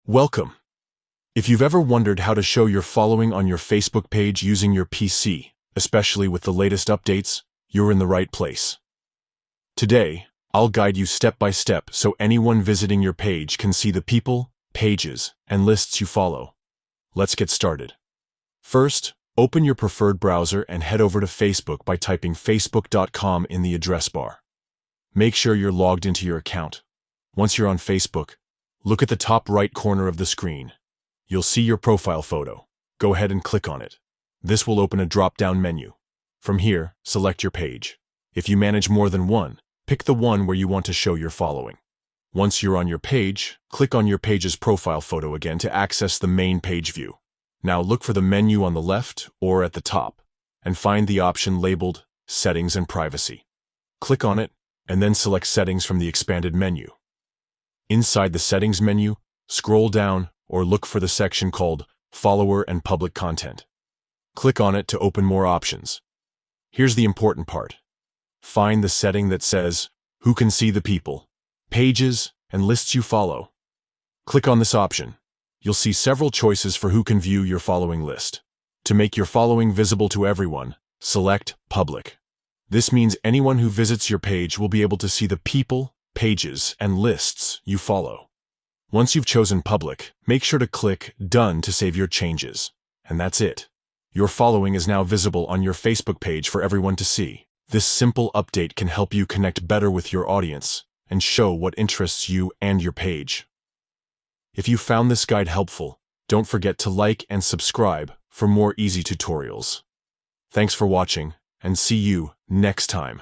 Welcome. If you've ever wondered how to show your following on your Facebook page using your PC, especially with the latest updates, you're in the right place. Today, I'll guide you step by step so anyone visiting your page can see the people, pages, and lists you follow. Let's get started. First, open your preferred browser and head over to Facebook by typing facebook.com in the address bar. Make sure you're logged into your account. Once you're on Facebook, look at the top right corner of the screen. You'll see your profile photo. Go ahead and click on it. This will open a drop-down menu. From here, select your page. If you manage more than one, pick the one where you want to show your following. Once you're on your page, click on your page's profile photo again to access the main page view. Now look for the menu on the left or at the top, and find the option labeled Settings and Privacy. Click on it, and then select Settings from the expanded menu. Inside the Settings menu, scroll down or look for the section called Follower and Public Content. Click on it to open more options. Here's the important part. Find the setting that says Who can see the people, pages, and lists you follow. Click on this option. You'll see several choices for who can view your following list. To make your following visible to everyone, select Public. This means anyone who visits your page will be able to see the people, pages, and lists you follow. Once you've chosen Public, make sure to click Done to save your changes. And that's it. Your following is now visible on your Facebook page for everyone to see. This simple update can help you connect better with your audience and show what interests you and your page. If you found this guide helpful, don't forget to like and subscribe for more easy tutorials. Thanks for watching, and see you next time.